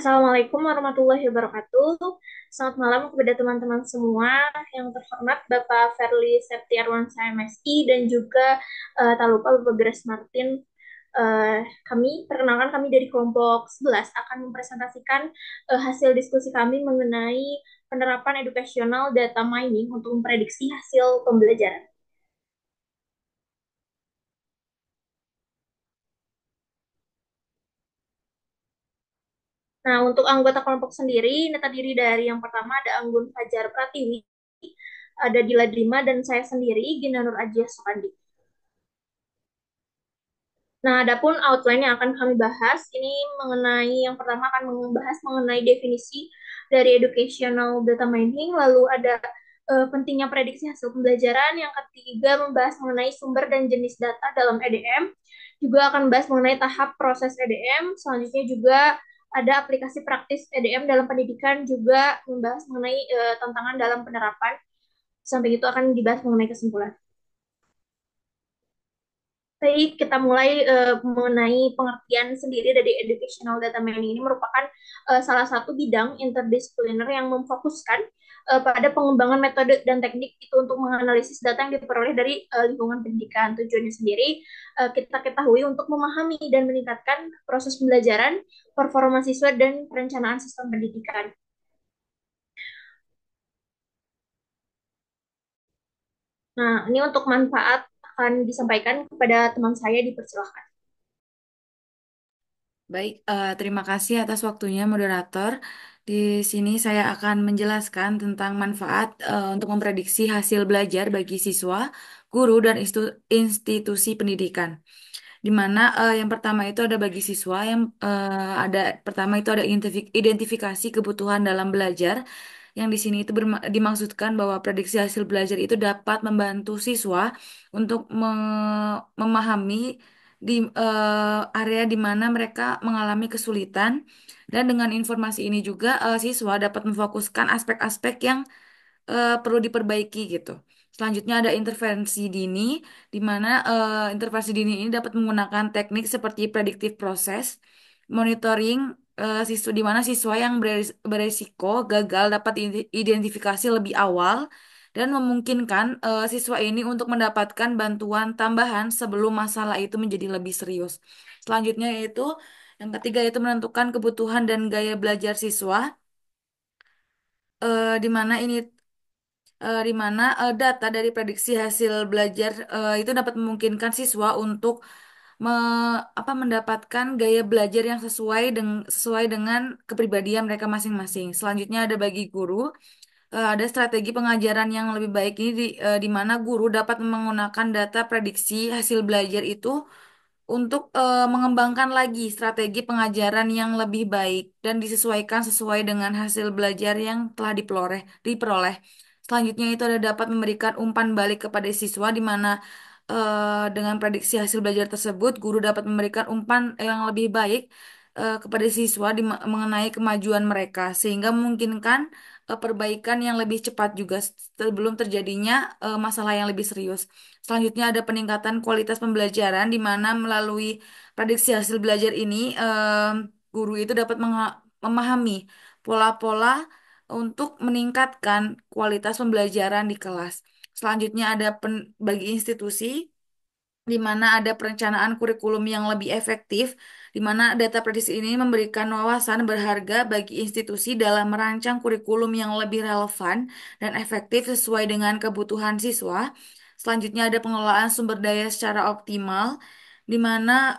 Assalamualaikum warahmatullahi wabarakatuh. Selamat malam kepada teman-teman semua. Yang terhormat Bapak Ferly Septiarwansyah MSI dan juga tak lupa Bapak Grace Martin. Eh, perkenalkan kami dari kelompok 11 akan mempresentasikan hasil diskusi kami mengenai penerapan edukasional data mining untuk memprediksi hasil pembelajaran. Nah, untuk anggota kelompok sendiri, ini terdiri dari yang pertama ada Anggun Fajar Pratiwi, ada Dila Drima, dan saya sendiri, Gina Nur Ajiah Sokandi. Nah, adapun outline yang akan kami bahas, ini mengenai, yang pertama akan membahas mengenai definisi dari educational data mining, lalu ada pentingnya prediksi hasil pembelajaran, yang ketiga membahas mengenai sumber dan jenis data dalam EDM, juga akan membahas mengenai tahap proses EDM, selanjutnya juga ada aplikasi praktis EDM dalam pendidikan, juga membahas mengenai tantangan dalam penerapan, sampai itu akan dibahas mengenai kesimpulan. Baik, kita mulai mengenai pengertian sendiri dari educational data mining ini merupakan salah satu bidang interdisipliner yang memfokuskan pada pengembangan metode dan teknik itu untuk menganalisis data yang diperoleh dari lingkungan pendidikan. Tujuannya sendiri kita ketahui untuk memahami dan meningkatkan proses pembelajaran, performa siswa, dan perencanaan sistem pendidikan. Nah, ini untuk manfaat akan disampaikan kepada teman saya, dipersilahkan. Baik, terima kasih atas waktunya moderator. Di sini saya akan menjelaskan tentang manfaat untuk memprediksi hasil belajar bagi siswa, guru, dan institusi pendidikan. Di mana yang pertama itu ada bagi siswa, yang ada pertama itu ada identifikasi kebutuhan dalam belajar. Yang di sini itu dimaksudkan bahwa prediksi hasil belajar itu dapat membantu siswa untuk memahami di area di mana mereka mengalami kesulitan, dan dengan informasi ini juga siswa dapat memfokuskan aspek-aspek yang perlu diperbaiki gitu. Selanjutnya ada intervensi dini, di mana intervensi dini ini dapat menggunakan teknik seperti predictive process, monitoring siswa, di mana siswa yang beresiko gagal dapat identifikasi lebih awal dan memungkinkan siswa ini untuk mendapatkan bantuan tambahan sebelum masalah itu menjadi lebih serius. Selanjutnya yaitu yang ketiga yaitu menentukan kebutuhan dan gaya belajar siswa, di mana ini data dari prediksi hasil belajar itu dapat memungkinkan siswa untuk mendapatkan gaya belajar yang sesuai dengan kepribadian mereka masing-masing. Selanjutnya ada bagi guru, ada strategi pengajaran yang lebih baik ini di mana guru dapat menggunakan data prediksi hasil belajar itu untuk mengembangkan lagi strategi pengajaran yang lebih baik dan disesuaikan sesuai dengan hasil belajar yang telah diperoleh. Selanjutnya itu ada dapat memberikan umpan balik kepada siswa, di mana dengan prediksi hasil belajar tersebut guru dapat memberikan umpan yang lebih baik kepada siswa mengenai kemajuan mereka, sehingga memungkinkan perbaikan yang lebih cepat juga sebelum terjadinya masalah yang lebih serius. Selanjutnya ada peningkatan kualitas pembelajaran, di mana melalui prediksi hasil belajar ini guru itu dapat memahami pola-pola untuk meningkatkan kualitas pembelajaran di kelas. Selanjutnya ada bagi institusi, di mana ada perencanaan kurikulum yang lebih efektif, di mana data prediksi ini memberikan wawasan berharga bagi institusi dalam merancang kurikulum yang lebih relevan dan efektif sesuai dengan kebutuhan siswa. Selanjutnya ada pengelolaan sumber daya secara optimal, di mana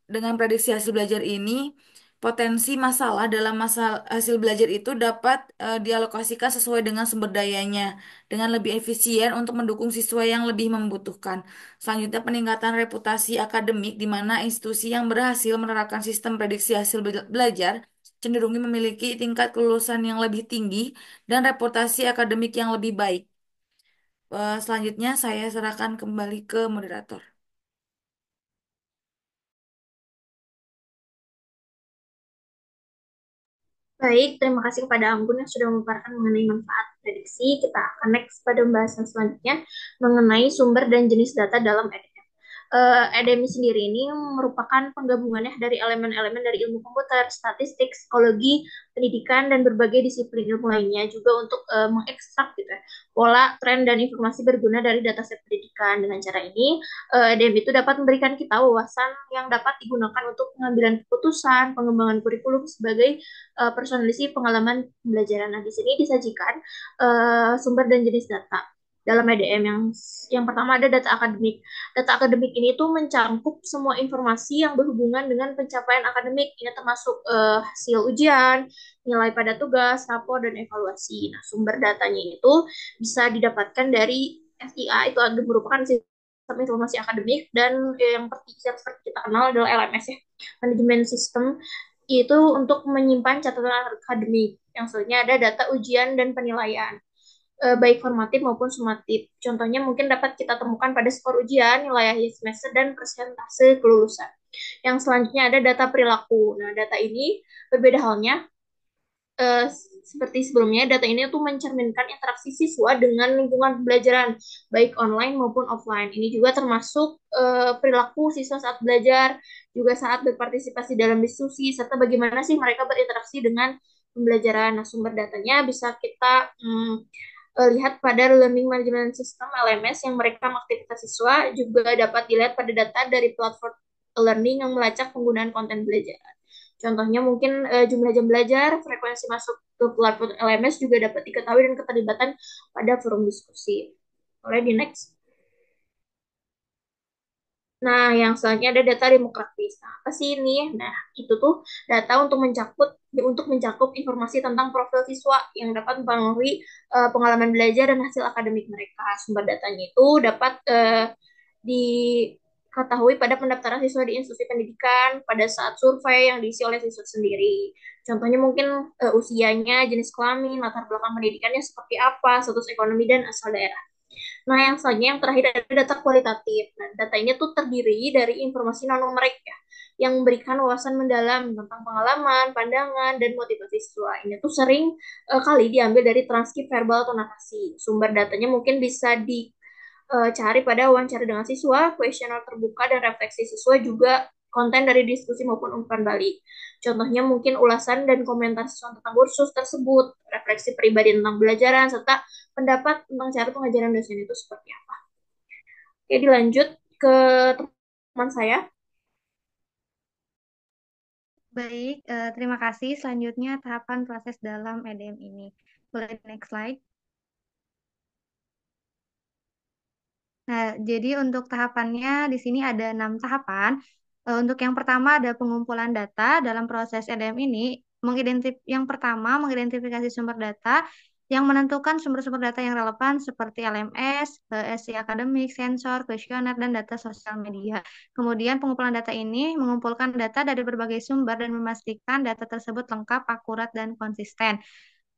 dengan prediksi hasil belajar ini, potensi masalah dalam hasil belajar itu dapat dialokasikan sesuai dengan sumber dayanya dengan lebih efisien untuk mendukung siswa yang lebih membutuhkan. Selanjutnya, peningkatan reputasi akademik, di mana institusi yang berhasil menerapkan sistem prediksi hasil belajar cenderung memiliki tingkat kelulusan yang lebih tinggi dan reputasi akademik yang lebih baik. Selanjutnya, saya serahkan kembali ke moderator. Baik, terima kasih kepada Anggun yang sudah memaparkan mengenai manfaat prediksi. Kita akan next pada pembahasan selanjutnya mengenai sumber dan jenis data dalam EDM. EDMI sendiri ini merupakan penggabungannya dari elemen-elemen dari ilmu komputer, statistik, psikologi, pendidikan, dan berbagai disiplin ilmu lainnya juga untuk mengekstrak gitu ya, pola, tren, dan informasi berguna dari dataset pendidikan. Dengan cara ini, EDMI itu dapat memberikan kita wawasan yang dapat digunakan untuk pengambilan keputusan, pengembangan kurikulum sebagai personalisasi pengalaman pembelajaran. Nah, di sini disajikan sumber dan jenis data dalam EDM yang pertama ada data akademik. Data akademik ini tuh mencangkup semua informasi yang berhubungan dengan pencapaian akademik. Ini termasuk hasil ujian, nilai pada tugas, rapor, dan evaluasi. Nah, sumber datanya itu bisa didapatkan dari SIA, itu merupakan sistem informasi akademik, dan yang seperti kita kenal adalah LMS ya, manajemen sistem, itu untuk menyimpan catatan akademik. Yang selanjutnya ada data ujian dan penilaian, baik formatif maupun sumatif. Contohnya mungkin dapat kita temukan pada skor ujian, nilai akhir semester, dan persentase kelulusan. Yang selanjutnya ada data perilaku. Nah, data ini berbeda halnya seperti sebelumnya. Data ini tuh mencerminkan interaksi siswa dengan lingkungan pembelajaran, baik online maupun offline. Ini juga termasuk perilaku siswa saat belajar, juga saat berpartisipasi dalam diskusi, serta bagaimana sih mereka berinteraksi dengan pembelajaran. Nah, sumber datanya bisa kita lihat pada Learning Management System LMS yang merekam aktivitas siswa, juga dapat dilihat pada data dari platform learning yang melacak penggunaan konten belajar. Contohnya mungkin jumlah jam belajar, frekuensi masuk ke platform LMS juga dapat diketahui, dan keterlibatan pada forum diskusi. Boleh di next. Nah, yang selanjutnya ada data demografis. Nah, apa sih ini? Nah, itu tuh data untuk mencakup informasi tentang profil siswa yang dapat mempengaruhi pengalaman belajar dan hasil akademik mereka. Sumber datanya itu dapat diketahui pada pendaftaran siswa di institusi pendidikan, pada saat survei yang diisi oleh siswa sendiri. Contohnya mungkin usianya, jenis kelamin, latar belakang pendidikannya seperti apa, status ekonomi, dan asal daerah. Nah, yang selanjutnya yang terakhir ada data kualitatif. Nah, data ini tuh terdiri dari informasi non-numerik ya, yang memberikan wawasan mendalam tentang pengalaman, pandangan, dan motivasi siswa. Ini tuh sering kali diambil dari transkrip verbal atau narasi. Sumber datanya mungkin bisa dicari pada wawancara dengan siswa, kuesioner terbuka, dan refleksi siswa, juga konten dari diskusi maupun umpan balik. Contohnya mungkin ulasan dan komentar siswa tentang kursus tersebut, refleksi pribadi tentang belajaran, serta pendapat tentang cara pengajaran dosen itu seperti apa. Oke, dilanjut ke teman saya. Baik, terima kasih. Selanjutnya tahapan proses dalam EDM ini. Boleh next slide. Nah, jadi untuk tahapannya di sini ada 6 tahapan. Untuk yang pertama ada pengumpulan data dalam proses EDM ini. Yang pertama mengidentifikasi sumber data, yang menentukan sumber-sumber data yang relevan seperti LMS, SI akademik, sensor, kuesioner, dan data sosial media. Kemudian pengumpulan data ini mengumpulkan data dari berbagai sumber dan memastikan data tersebut lengkap, akurat, dan konsisten.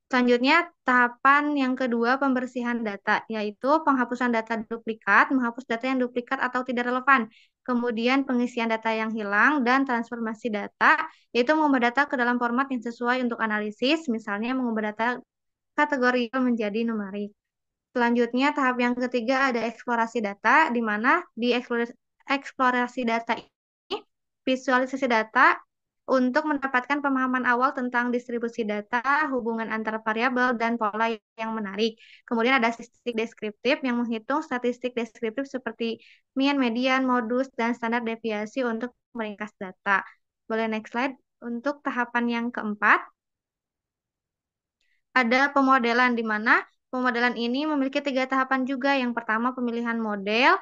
Selanjutnya, tahapan yang kedua pembersihan data, yaitu penghapusan data duplikat, menghapus data yang duplikat atau tidak relevan. Kemudian pengisian data yang hilang dan transformasi data, yaitu mengubah data ke dalam format yang sesuai untuk analisis, misalnya mengubah data kategorial menjadi numerik. Selanjutnya, tahap yang ketiga ada eksplorasi data, di mana di eksplorasi data ini, visualisasi data untuk mendapatkan pemahaman awal tentang distribusi data, hubungan antar variabel, dan pola yang menarik. Kemudian ada statistik deskriptif yang menghitung statistik deskriptif seperti mean, median, modus, dan standar deviasi untuk meringkas data. Boleh next slide. Untuk tahapan yang keempat, ada pemodelan, di mana pemodelan ini memiliki 3 tahapan juga. Yang pertama pemilihan model,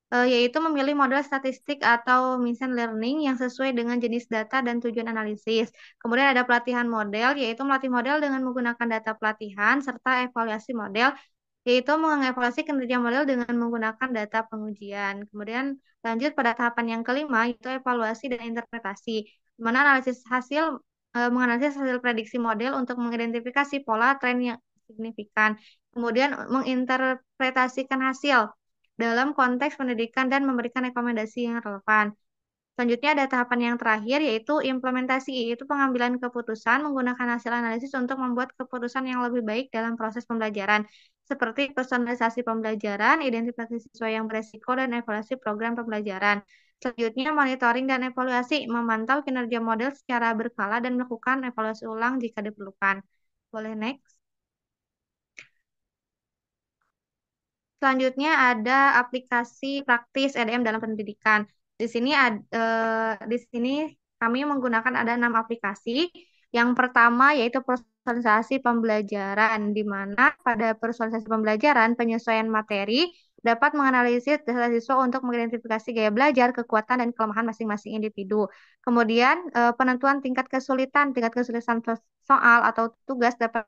yaitu memilih model statistik atau machine learning yang sesuai dengan jenis data dan tujuan analisis. Kemudian ada pelatihan model, yaitu melatih model dengan menggunakan data pelatihan, serta evaluasi model, yaitu mengevaluasi kinerja model dengan menggunakan data pengujian. Kemudian lanjut pada tahapan yang kelima, yaitu evaluasi dan interpretasi, di mana menganalisis hasil prediksi model untuk mengidentifikasi pola tren yang signifikan. Kemudian menginterpretasikan hasil dalam konteks pendidikan dan memberikan rekomendasi yang relevan. Selanjutnya ada tahapan yang terakhir yaitu implementasi, yaitu pengambilan keputusan menggunakan hasil analisis untuk membuat keputusan yang lebih baik dalam proses pembelajaran, seperti personalisasi pembelajaran, identifikasi siswa yang beresiko, dan evaluasi program pembelajaran. Selanjutnya, monitoring dan evaluasi, memantau kinerja model secara berkala dan melakukan evaluasi ulang jika diperlukan. Boleh next? Selanjutnya ada aplikasi praktis EDM dalam pendidikan. Di sini kami menggunakan ada 6 aplikasi. Yang pertama yaitu personalisasi pembelajaran, di mana pada personalisasi pembelajaran penyesuaian materi dapat menganalisis data siswa untuk mengidentifikasi gaya belajar, kekuatan dan kelemahan masing-masing individu. Kemudian penentuan tingkat kesulitan soal atau tugas dapat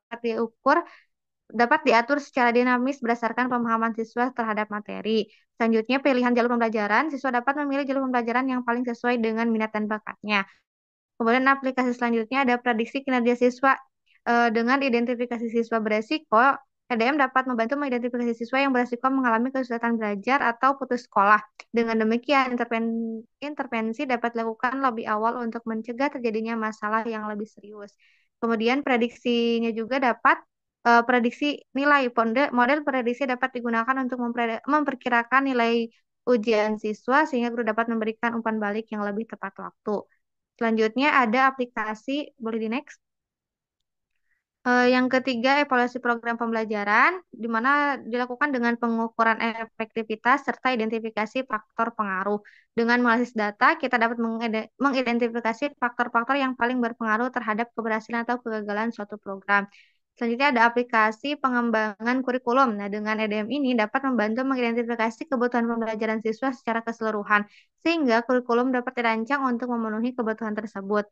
diatur secara dinamis berdasarkan pemahaman siswa terhadap materi. Selanjutnya, pilihan jalur pembelajaran. Siswa dapat memilih jalur pembelajaran yang paling sesuai dengan minat dan bakatnya. Kemudian aplikasi selanjutnya ada prediksi kinerja siswa. Dengan identifikasi siswa beresiko, EDM dapat membantu mengidentifikasi siswa yang beresiko mengalami kesulitan belajar atau putus sekolah. Dengan demikian, intervensi dapat dilakukan lebih awal untuk mencegah terjadinya masalah yang lebih serius. Kemudian prediksinya juga dapat prediksi nilai. Model prediksi dapat digunakan untuk memperkirakan nilai ujian siswa sehingga guru dapat memberikan umpan balik yang lebih tepat waktu. Selanjutnya ada aplikasi, boleh di next. Yang ketiga, evaluasi program pembelajaran, di mana dilakukan dengan pengukuran efektivitas serta identifikasi faktor pengaruh. Dengan menganalisis data, kita dapat mengidentifikasi faktor-faktor yang paling berpengaruh terhadap keberhasilan atau kegagalan suatu program. Selanjutnya ada aplikasi pengembangan kurikulum. Nah, dengan EDM ini dapat membantu mengidentifikasi kebutuhan pembelajaran siswa secara keseluruhan, sehingga kurikulum dapat dirancang untuk memenuhi kebutuhan tersebut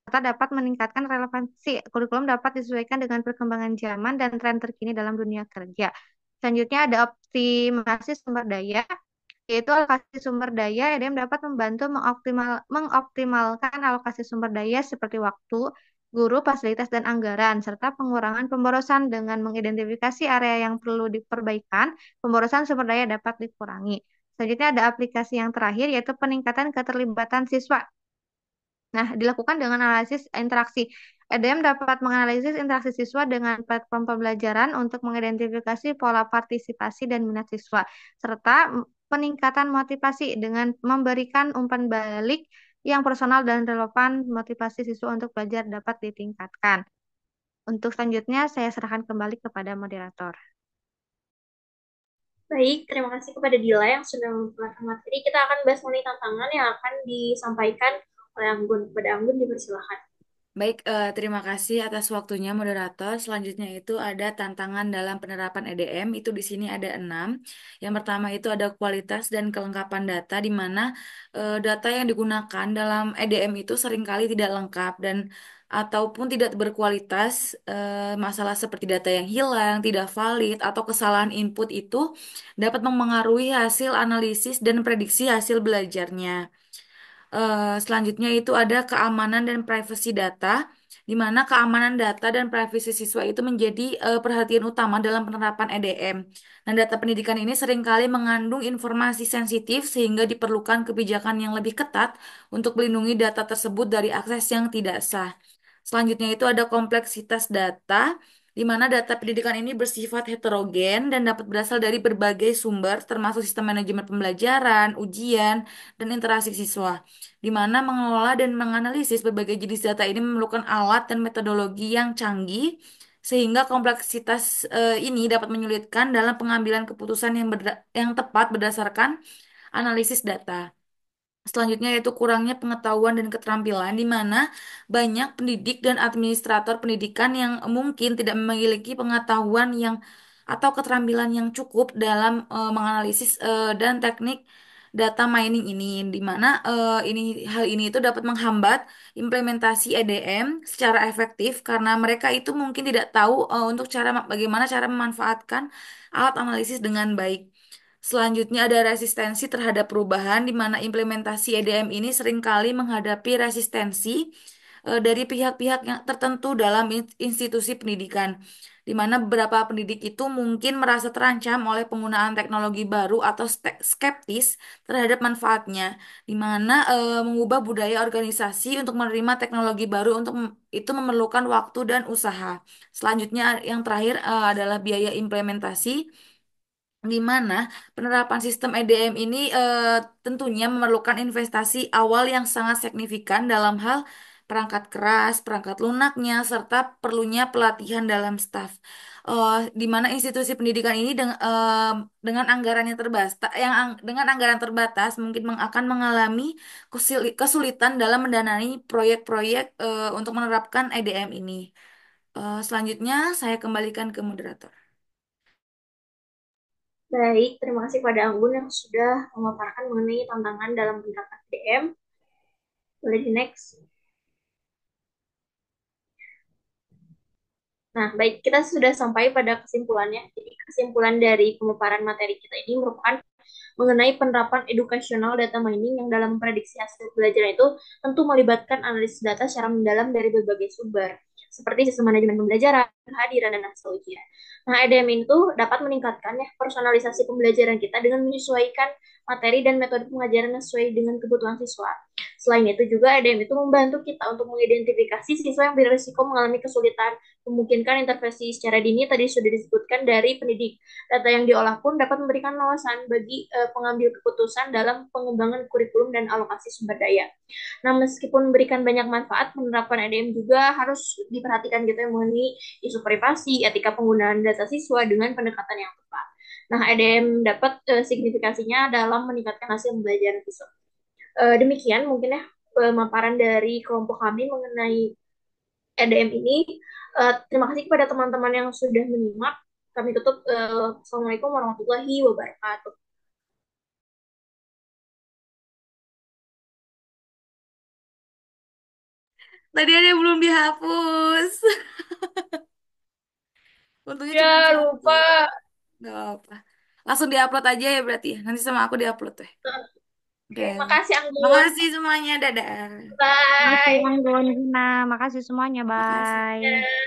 serta dapat meningkatkan relevansi. Kurikulum dapat disesuaikan dengan perkembangan zaman dan tren terkini dalam dunia kerja. Selanjutnya ada optimasi sumber daya, yaitu alokasi sumber daya. EDM dapat membantu mengoptimalkan alokasi sumber daya seperti waktu, guru, fasilitas, dan anggaran, serta pengurangan pemborosan. Dengan mengidentifikasi area yang perlu diperbaikan, pemborosan sumber daya dapat dikurangi. Selanjutnya ada aplikasi yang terakhir, yaitu peningkatan keterlibatan siswa. Nah, dilakukan dengan analisis interaksi. EDM dapat menganalisis interaksi siswa dengan platform pembelajaran untuk mengidentifikasi pola partisipasi dan minat siswa, serta peningkatan motivasi dengan memberikan umpan balik yang personal dan relevan. Motivasi siswa untuk belajar dapat ditingkatkan. Untuk selanjutnya, saya serahkan kembali kepada moderator. Baik, terima kasih kepada Dila yang sudah memperkenalkan materi. Kita akan bahas mengenai tantangan yang akan disampaikan oleh Anggun. Kepada Anggun dipersilakan. Baik, terima kasih atas waktunya moderator. Selanjutnya itu ada tantangan dalam penerapan EDM. Itu di sini ada 6. Yang pertama itu ada kualitas dan kelengkapan data, di mana data yang digunakan dalam EDM itu seringkali tidak lengkap dan ataupun tidak berkualitas. Masalah seperti data yang hilang, tidak valid, atau kesalahan input itu dapat mempengaruhi hasil analisis dan prediksi hasil belajarnya. Selanjutnya itu ada keamanan dan privasi data, di mana keamanan data dan privasi siswa itu menjadi perhatian utama dalam penerapan EDM. Nah, data pendidikan ini seringkali mengandung informasi sensitif sehingga diperlukan kebijakan yang lebih ketat untuk melindungi data tersebut dari akses yang tidak sah. Selanjutnya itu ada kompleksitas data, di mana data pendidikan ini bersifat heterogen dan dapat berasal dari berbagai sumber, termasuk sistem manajemen pembelajaran, ujian, dan interaksi siswa, di mana mengelola dan menganalisis berbagai jenis data ini memerlukan alat dan metodologi yang canggih, sehingga kompleksitas ini dapat menyulitkan dalam pengambilan keputusan yang tepat berdasarkan analisis data. Selanjutnya yaitu kurangnya pengetahuan dan keterampilan, di mana banyak pendidik dan administrator pendidikan yang mungkin tidak memiliki pengetahuan yang atau keterampilan yang cukup dalam menganalisis dan teknik data mining ini, di mana hal ini itu dapat menghambat implementasi EDM secara efektif karena mereka itu mungkin tidak tahu untuk bagaimana cara memanfaatkan alat analisis dengan baik. Selanjutnya ada resistensi terhadap perubahan, di mana implementasi EDM ini seringkali menghadapi resistensi dari pihak-pihak yang tertentu dalam institusi pendidikan, di mana beberapa pendidik itu mungkin merasa terancam oleh penggunaan teknologi baru atau skeptis terhadap manfaatnya, di mana mengubah budaya organisasi untuk menerima teknologi baru itu memerlukan waktu dan usaha. Selanjutnya, yang terakhir adalah biaya implementasi, di mana penerapan sistem EDM ini tentunya memerlukan investasi awal yang sangat signifikan dalam hal perangkat keras, perangkat lunaknya, serta perlunya pelatihan dalam staf. Di mana institusi pendidikan ini dengan anggaran yang terbatas, dengan anggaran terbatas mungkin akan mengalami kesulitan dalam mendanai proyek-proyek untuk menerapkan EDM ini. Selanjutnya saya kembalikan ke moderator. Baik, terima kasih pada Anggun yang sudah memaparkan mengenai tantangan dalam penerapan DM. Boleh di next. Nah, baik, kita sudah sampai pada kesimpulannya. Jadi, kesimpulan dari pemaparan materi kita ini merupakan mengenai penerapan educational data mining yang dalam prediksi hasil pembelajaran itu tentu melibatkan analisis data secara mendalam dari berbagai sumber, seperti sistem manajemen pembelajaran, kehadiran, dan hasil ujian. Nah, EDM itu dapat meningkatkan ya personalisasi pembelajaran kita dengan menyesuaikan materi dan metode pengajaran sesuai dengan kebutuhan siswa. Selain itu juga EDM itu membantu kita untuk mengidentifikasi siswa yang berisiko mengalami kesulitan, memungkinkan intervensi secara dini tadi sudah disebutkan dari pendidik. Data yang diolah pun dapat memberikan wawasan bagi pengambil keputusan dalam pengembangan kurikulum dan alokasi sumber daya. Nah, meskipun memberikan banyak manfaat, penerapan EDM juga harus diperhatikan gitu ya mengenai isu privasi, etika penggunaan data siswa dengan pendekatan yang tepat. Nah, EDM dapat signifikasinya dalam meningkatkan hasil pembelajaran siswa. Demikian mungkin ya pemaparan dari kelompok kami mengenai EDM ini. Terima kasih kepada teman-teman yang sudah menyimak. Kami tutup. Assalamualaikum warahmatullahi wabarakatuh. Tadi ada yang belum dihapus. Untungnya cuma Ya, satu. lupa. Gak apa. Langsung diupload aja ya berarti ya. Nanti sama aku diupload deh. Oke. Oke, makasih Anggun. Makasih semuanya. Dadah. Makasih Bye. Anggun, Gina. Makasih semuanya. Makasih. Bye.